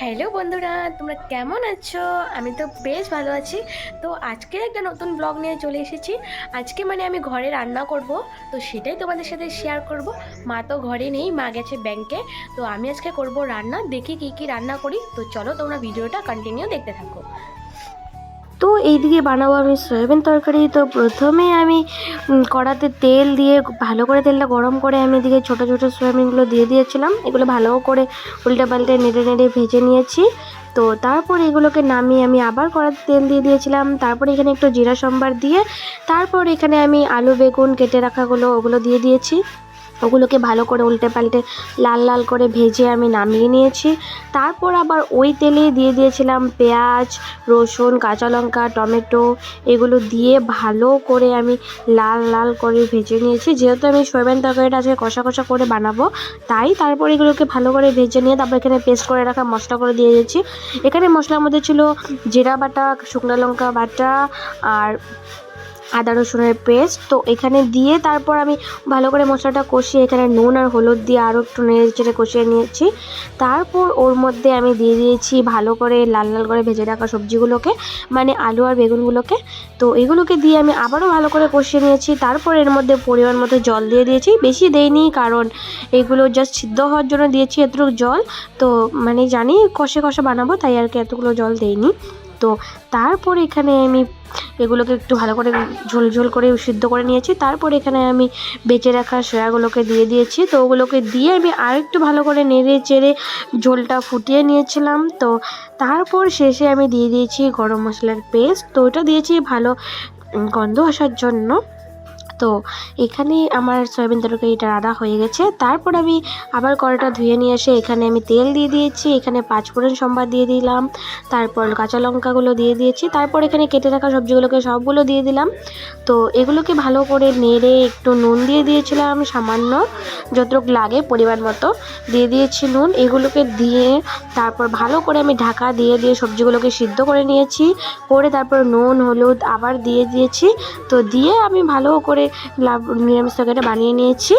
Hello বন্ধুরা, তোমরা কেমন আছো? আমি তো বেশ ভালো আছি। তো আজকে একটা নতুন ব্লগ নিয়ে চলে এসেছি। আজকে আমি ঘরে রান্না করব, তো সেটাই তোমাদের সাথে শেয়ার করব। মা তো ঘরে নেই, মা গেছে ব্যাংকে। তো আমি আজকে করব রান্না, দেখি কী কী রান্না করি। তো চলো তোমরা ভিডিওটা কন্টিনিউ দেখতে থাকো। তো এইদিকে বানাবো আমি সয়াবিন তরকারি। তো প্রথমে আমি কড়াতে তেল দিয়ে ভালো করে তেলটা গরম করে আমি এদিকে ছোটো ছোটো সয়াবিনগুলো দিয়ে দিয়েছিলাম। এগুলো ভালো করে উল্টে পাল্টে নেড়ে নেড়ে ভেজে নিয়েছি। তো তারপর এগুলোকে নামিয়ে আমি আবার কড়াতে তেল দিয়ে দিয়েছিলাম। তারপর এখানে একটু জিরা সম্বার দিয়ে তারপর এখানে আমি আলু বেগুন কেটে রাখাগুলো ওগুলো দিয়ে দিয়েছি। ওগুলোকে ভালো করে উল্টে পাল্টে লাল লাল করে ভেজে আমি নামিয়ে নিয়েছি। তারপর আবার ওই তেলেই দিয়ে দিয়েছিলাম পেঁয়াজ, রসুন, কাঁচা লঙ্কা, টমেটো, এগুলো দিয়ে ভালো করে আমি লাল লাল করে ভেজে নিয়েছি। যেহেতু আমি সয়াবিন তরকারিটা আজকে কষা কষা করে বানাবো, তাই তারপর এগুলোকে ভালো করে ভেজে নিয়ে তারপর এখানে পেস্ট করে রাখা মশলা করে দিয়ে দিয়েছি। এখানে মশলার মধ্যে ছিল জিরা বাটা, শুকনো লঙ্কা বাটা আর আদা রসুনের পেস্ট। তো এখানে দিয়ে তারপর আমি ভালো করে মশলাটা কষিয়ে এখানে নুন আর হলুদ দিয়ে আরও একটু নেড়ে চেড়ে কষিয়ে নিয়েছি। তারপর ওর মধ্যে আমি দিয়ে দিয়েছি ভালো করে লাল লাল করে ভেজে রাখা সবজিগুলোকে, আলু আর বেগুনগুলোকে। তো এগুলোকে দিয়ে আমি আবারও ভালো করে কষিয়ে নিয়েছি। তারপর এর মধ্যে পরিমাণ মতো জল দিয়ে দিয়েছি, বেশি দেইনি কারণ এগুলো জাস্ট সিদ্ধ হওয়ার জন্য দিয়েছি এতটুকু জল। তো জানি কষে কষে বানাবো, তাই আর কি এতগুলো জল দেইনি। তো তারপর এখানে আমি এগুলোকে একটু ভালো করে ঝোল ঝোল করে সিদ্ধ করে নিয়েছি। তারপর এখানে আমি বেঁচে রাখা সয়াগুলোকে দিয়ে দিয়েছি। তো ওগুলোকে দিয়ে আমি আরেকটু ভালো করে নেড়ে চেড়ে ঝোলটা ফুটিয়ে নিয়েছিলাম। তো তারপর শেষে আমি দিয়ে দিয়েছি গরম মশলার পেস্ট। তো ওটা দিয়েছি ভালো গন্ধ আসার জন্য। তো এখানে আমার সয়াবিন তরকারিটা রান্না হয়ে গেছে। তারপর আমি আবার কড়াটা ধুয়ে নিয়ে এসে এখানে আমি তেল দিয়ে দিয়েছি। এখানে পাঁচফোড়ন সম্বাদ দিয়ে দিলাম, তারপর কাঁচা লঙ্কাগুলো দিয়ে দিয়েছি। তারপর এখানে কেটে রাখা সবজিগুলোকে সবগুলো দিয়ে দিলাম। তো এগুলোকে ভালো করে নেড়ে একটু নুন দিয়ে দিয়েছিলাম সামান্য, যতটুকু লাগে পরিমাণ মতো দিয়ে দিয়েছি নুন। এগুলোকে দিয়ে তারপর ভালো করে আমি ঢাকা দিয়ে দিয়ে সবজিগুলোকে সিদ্ধ করে নিয়েছি। করে তারপর নুন হলুদ আবার দিয়ে দিয়েছি। তো দিয়ে আমি ভালো করে নিরামিষ তরকারিটা বানিয়ে নিয়েছি।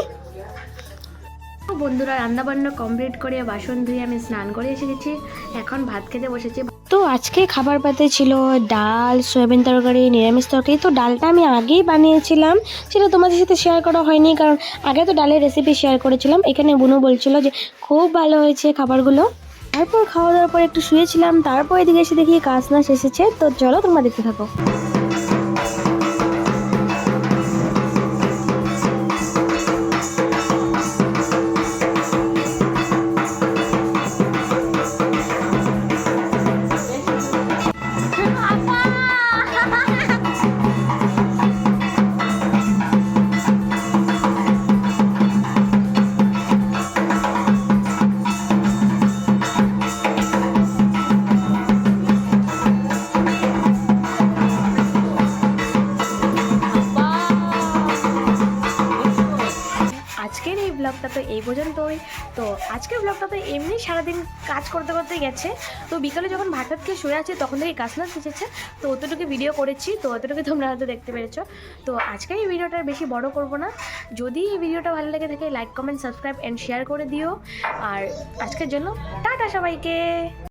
বন্ধুরা, রান্নাবান্না কমপ্লিট করে বাসন ধুয়ে আমি স্নান করে এসে গেছি। এখন ভাত খেতে বসেছি। তো আজকে খাবার পাতে ছিল ডাল, সয়াবিন তরকারি, নিরামিষ তরকারি। তো ডালটা আমি আগেই বানিয়েছিলাম, সেটা তোমাদের সাথে শেয়ার করা হয়নি কারণ আগে তো ডালের রেসিপি শেয়ার করেছিলাম। এখানে বুনু বলছিল যে খুব ভালো হয়েছে খাবারগুলো। তারপর খাওয়া দাওয়ার পর একটু শুয়েছিলাম। তারপর এদিকে এসে দেখি কাজ নাচ এসেছে। তো চলো তোমরা দেখতে থাকো। আজকের এই ব্লগটা তো এই পর্যন্তই। তো আজকের ব্লগটা তো এমনি সারাদিন কাজ করতে করতে গেছে। তো বিকালে যখন ভাত ভাত খেয়ে শুয়ে আছি তখন থেকে কাজ নাচ এসেছে। তো অতটুকু ভিডিও করেছি, তো অতটুকু তোমরা হয়তো দেখতে পেরেছো। তো আজকের এই ভিডিওটা বেশি বড় করব না। যদি এই ভিডিওটা ভালো লেগে থাকে like comment subscribe and share করে দিও। আর আজকের জন্য টাটা সবাইকে।